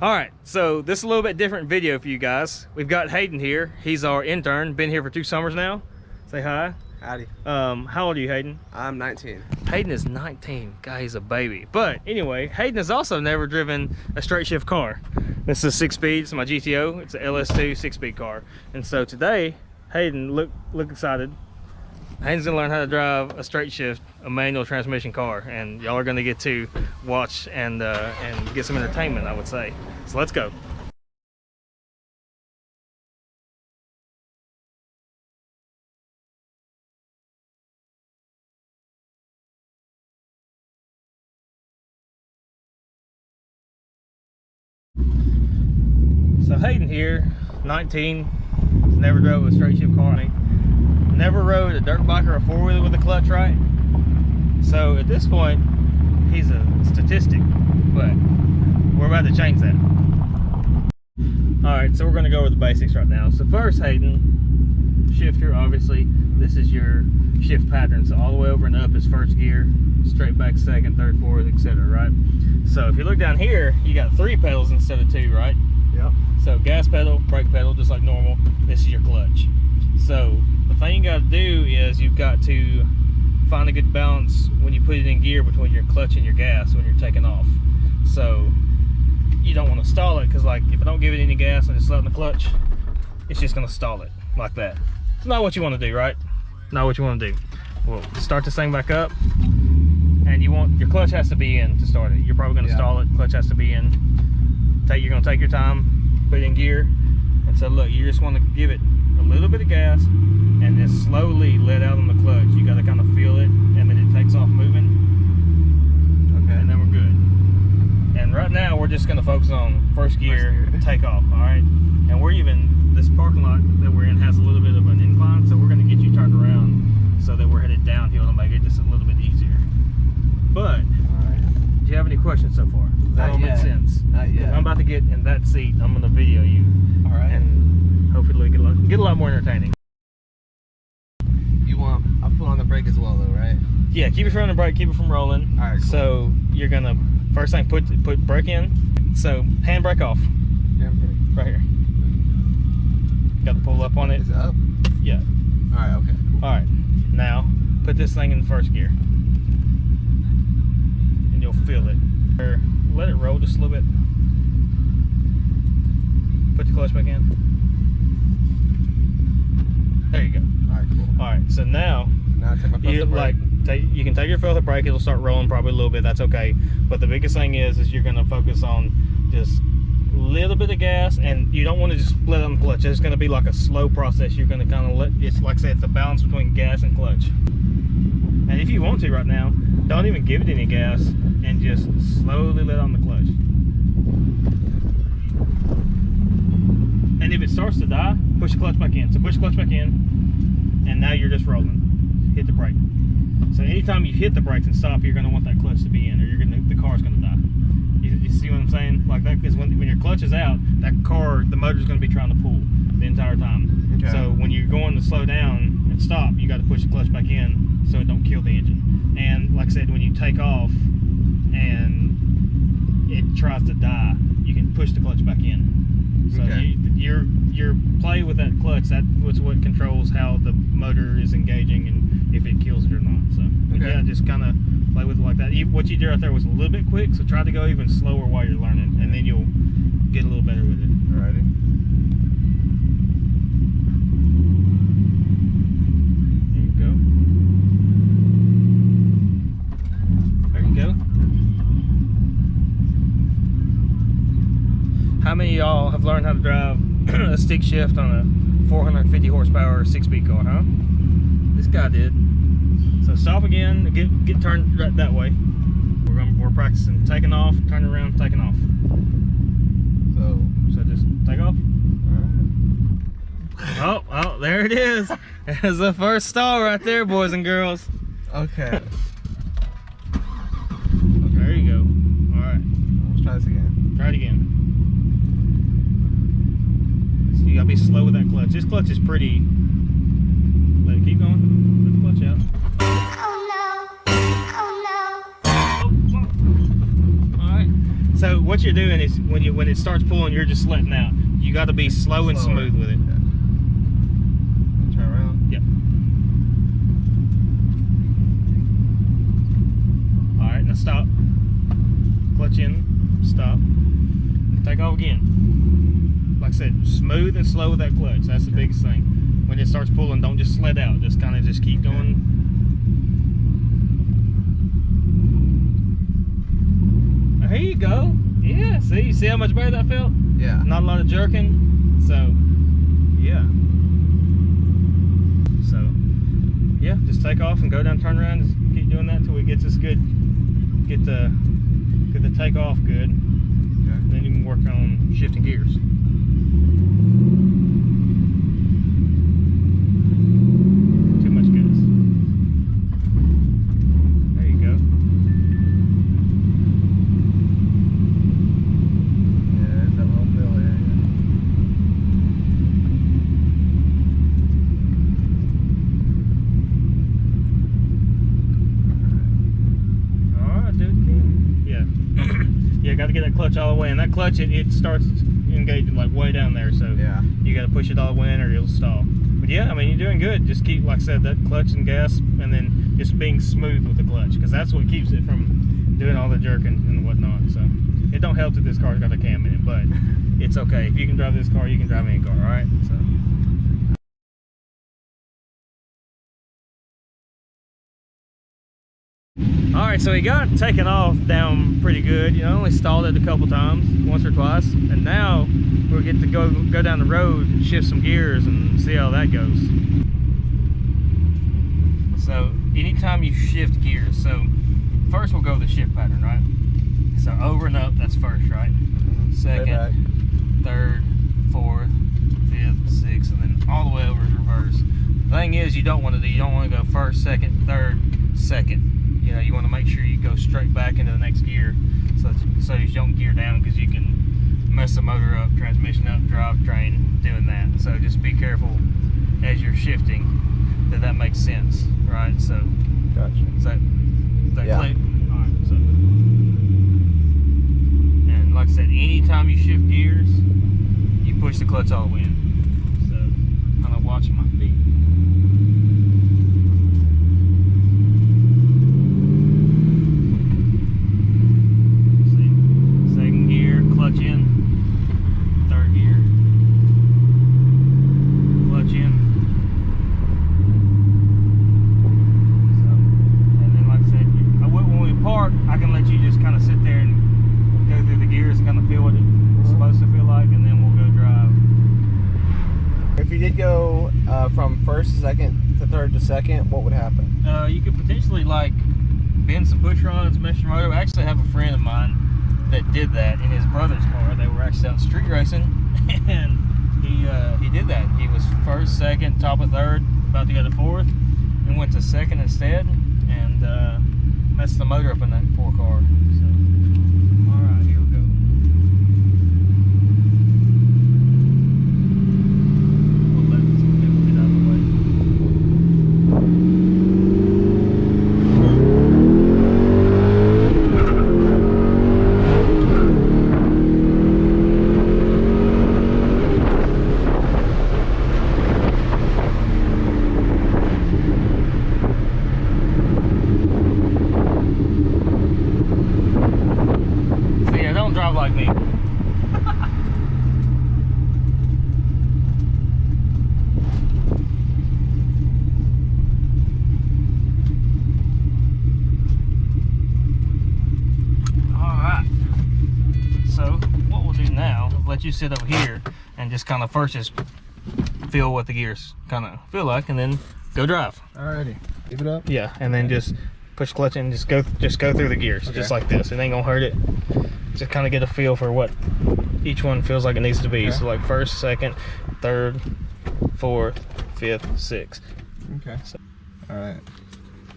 All right, so this is a little bit different video for you guys. We've got Hayden here. He's our intern, been here for 2 summers now. Say hi. Howdy. How old are you, Hayden? I'm 19. Hayden is 19. God, he's a baby. But anyway, Hayden has also never driven a straight shift car. This is a 6-speed, it's my GTO. It's an LS2 6-speed car. And so today, Hayden, look excited. Hayden's gonna learn how to drive a straight shift, a manual transmission car, and y'all are gonna get to watch and get some entertainment, I would say. So let's go. So Hayden here, 19, has never drove a straight shift car. Never rode a dirt bike or a 4-wheeler with a clutch, right? So at this point, he's a statistic, but we're about to change that. All right, so we're gonna go over the basics right now. So first, Hayden, shifter, obviously, this is your shift pattern. So all the way over and up is first gear, straight back second, third, fourth, etc., right? So if you look down here, you got 3 pedals instead of 2, right? Yep. So gas pedal, brake pedal, just like normal. This is your clutch. So the thing you got to do is you've got to find a good balance when you put it in gear between your clutch and your gas when you're taking off. So you don't want to stall it, because like if I don't give it any gas and just let in the clutch, it's just going to stall it like that. It's not what you want to do, right? Not what you want to do. Well, start this thing back up, and your clutch has to be in to start it. You're probably going to stall it. Clutch has to be in. You're going to take your time, put it in gear, and so look, you just want to give it a little bit of gas and then slowly let out on the clutch. You got to kind of feel it, and then it takes off moving. Okay. And then we're good. And right now we're just going to focus on first gear, take off. All right. And this parking lot that we're in has a little bit of an incline, so we're going to get you turned around so that we're headed downhill to make it just a little bit easier. But do you have any questions so far? Does that all make sense? Not yet. I'm about to get in that seat. I'm going to video you. All right. And hopefully get a lot more entertaining. I'll put on the brake as well, though, right? Yeah, keep your foot on the brake, keep it from rolling. All right, cool. So you're going to, first thing, put brake in. So handbrake off. Handbrake. Right here. Got to pull up on it. Is it up? Yeah. All right, okay. Cool. All right. Now, put this thing in first gear. And you'll feel it. Or let it roll just a little bit. Put the clutch back in. There you go. All right, cool. All right, so now I take my foot off the brake. You can take your foot off the brake. It'll start rolling probably a little bit. That's okay. But the biggest thing is you're going to focus on just a little bit of gas, and you don't want to just split on the clutch. It's going to be like a slow process. You're going to kind of it's like I said, it's a balance between gas and clutch. And if you want to right now, don't even give it any gas and just slowly let on the clutch. And if it starts to die, push the clutch back in. So push the clutch back in, and now you're just rolling. Hit the brake. So anytime you hit the brakes and stop, you're going to want that clutch to be in, or the car's going to die. You see what I'm saying? Like that, because when your clutch is out, the motor's going to be trying to pull the entire time. Okay. So when you're going to slow down and stop, you got to push the clutch back in so it don't kill the engine. And like I said, when you take off and it tries to die, you can push the clutch back in. So your play with that clutch, that's what controls how the motor is engaging and if it kills it or not. So yeah, just kind of play with it like that. What you did right there was a little bit quick, so try to go even slower while you're learning, and then you'll get a little better with it. Alrighty. There you go. There you go. How many of y'all have learned how to drive a stick shift on a 450 horsepower 6-speed car, huh? This guy did. So stop again, get turned right that way. We're practicing taking off, turning around, taking off. So just take off. All right. Oh, there it is. There's the first stall right there, boys and girls. Okay. There you go. All right. Let's try this again. Try it again. So you gotta be slow with that clutch. This clutch is pretty. Let it keep going. Let the clutch out. Oh no. Oh no. Oh. All right. So what you're doing is when it starts pulling, you're just letting out. You got to be slow and smooth with it. Yeah. Turn around. Yep. All right, now stop. Clutch in, stop. Take off again. Like I said, smooth and slow with that clutch. That's the biggest thing. When it starts pulling, don't just sled out. Just kind of just keep going. Here you go. Yeah, see how much better that felt? Yeah. Not a lot of jerking. So, yeah. So, yeah, just take off and go down, turn around, just keep doing that until it gets us good. Get the takeoff good. Okay. Then you can work on shifting gears. Too much gas. There you go. Yeah, there's that little fill area. Alright, do it again. Yeah. Yeah, got to get that clutch all the way in. That clutch, it starts engaging like way down there, so Yeah. you got to push it all the way in or it'll stall. But yeah, I mean, you're doing good. Just keep, like I said, that clutch and gas, and then just being smooth with the clutch, because that's what keeps it from doing all the jerking and whatnot. So it don't help that this car's got a cam in it, but it's okay. If you can drive this car, you can drive any car, all right? So. All right, so he got taken off down pretty good. You know, only stalled it a couple times, once or twice, and now we'll get to go down the road and shift some gears and see how that goes. So anytime you shift gears, so first we'll go with the shift pattern, right? So over and up, that's first, right? Second, third, fourth, fifth, sixth, and then all the way over is reverse. The thing is, you don't want to go first, second, third, second. You know, you want to make sure you go straight back into the next gear, so you don't gear down, because you can mess the motor up, transmission up, drivetrain, doing that. So just be careful as you're shifting that makes sense, right? So, Gotcha. is that Yeah. clear? All right. So, and like I said, anytime you shift gears, you push the clutch all the way in. So, kind of watching my feet. Clutch in, third gear, clutch in. So, and then like I said, when we park, I can let you just kind of sit there and go through the gears and kind of feel what it's supposed to feel like, and then we'll go drive. If you did go from first to second to third to second, what would happen? You could potentially like bend some push rods, mesh your motor. I actually have a friend of mine that did that in his brother's car. They were actually out street racing, and he did that. He was first, second, top of third, about to go to fourth, and went to second instead, and messed the motor up in that poor car. So, all right, here we go. We'll let some people get out of the way. Like me. Alright. So what we'll do now is let you sit over here and just kind of first just feel what the gears kind of feel like, and then go drive. Alrighty. Give it up. Yeah, and then just push clutch and just go through the gears, just like this. It ain't gonna hurt it. Just kind of get a feel for what each one feels like it needs to be. Okay. So like first, second, third, fourth, fifth, sixth. Okay. So, all right.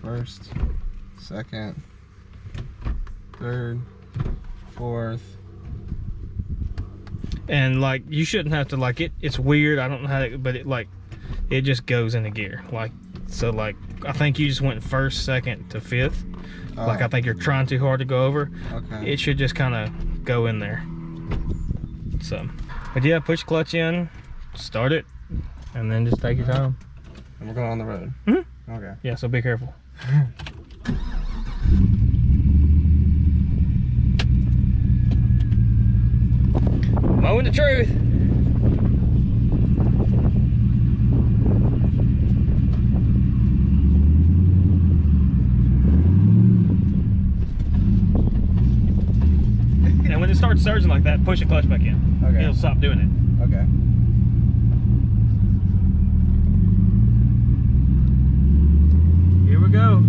First, second, third, fourth. And like you shouldn't have to like it. It's weird. I don't know how to, but it just goes into gear. Like so. Like I think you just went first, second to fifth. Like I think you're trying too hard to go over. Okay. It should just kind of go in there. So, but yeah, push clutch in, start it, and then just take your time. And we're going on the road. Mm-hmm. Okay. Yeah, so be careful. Mowing the truth. And when it starts surging like that, push the clutch back in. Okay. It'll stop doing it. Okay. Here we go.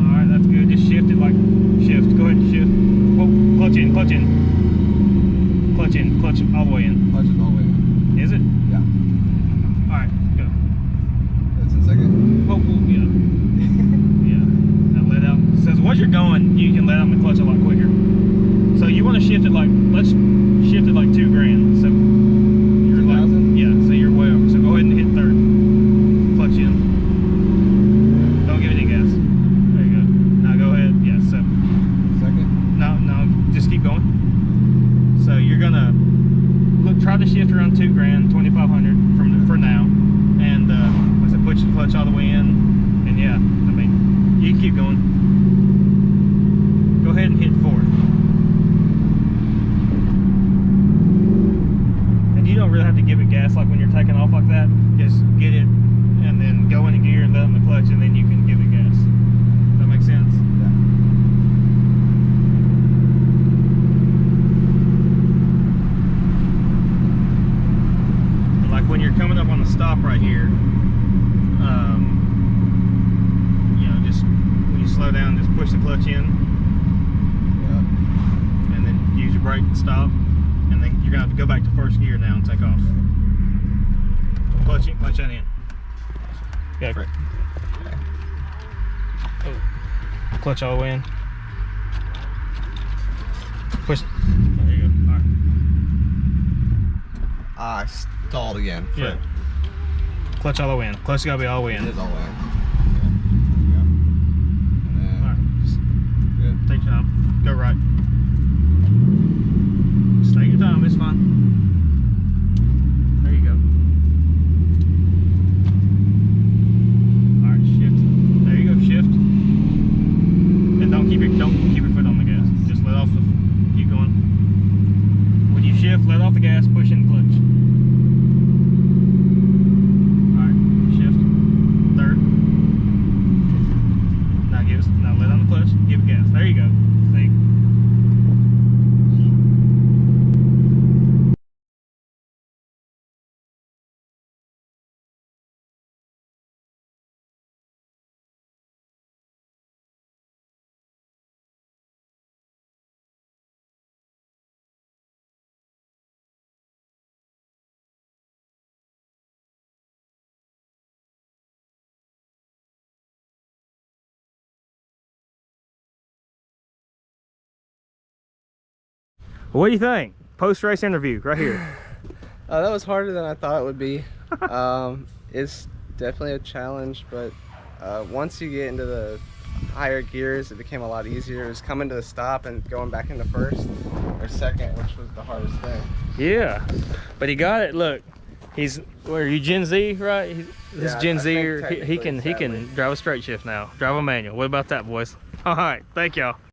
Alright, that's good. Just shift it like shift. Go ahead and shift. Whoa, clutch in, clutch in. Clutch in, clutch all the way in. Clutch it all the way in. Is it? Yeah. Alright, go. That's in second. Whoa, whoa, yeah. Yeah. Now let out. It says once you're going, you can let out the clutch a lot quicker. So you want to shift it like, let's shift it like 2 grand. So you're like, yeah, so you're way over. So go ahead and hit third. Clutch in. Don't give any gas. There you go. Now go ahead. Yeah, so. Second. No, just keep going. So you're gonna try to shift around 2 grand, 2,500 for now. And like I said, push the clutch all the way in. And yeah, I mean, you can keep going. Go ahead and hit fourth. And you don't really have to give it gas like when you're taking off like that. Just get it and then go into gear and let on the clutch, and then you can give it gas. Does that make sense? Yeah. And like when you're coming up on the stop right here, you know, just when you slow down, just push the clutch in. Yeah. And then use your brake and stop, and then you're gonna have to go back to first gear now and take off. Clutch that in. Yeah, Okay. oh. Clutch all the way in. Push. There you go. All right. I stalled again. Yeah. Clutch all the way in. Clutch gotta be all the way in. It is all the way in. All right. Just Good. take your time. Go right. Just take your time. It's fine. There you go. All right. Shift. There you go. Shift. And don't keep your foot on the gas. Just let off the. Keep going. When you shift, let off the gas. Push in the clutch. All right. Shift. Third. Now let on the clutch. Give it gas. There you go. See. What do you think? Post-race interview right here. That was harder than I thought it would be. It's definitely a challenge, but once you get into the higher gears, it became a lot easier. It was coming to the stop and going back into first or second, which was the hardest thing. Yeah, but he got it. Look, he's where you Gen Z, right? This Yeah, Gen I Z, think he technically, can sadly. drive a straight shift now. Drive a manual. What about that, boys? All right, thank y'all.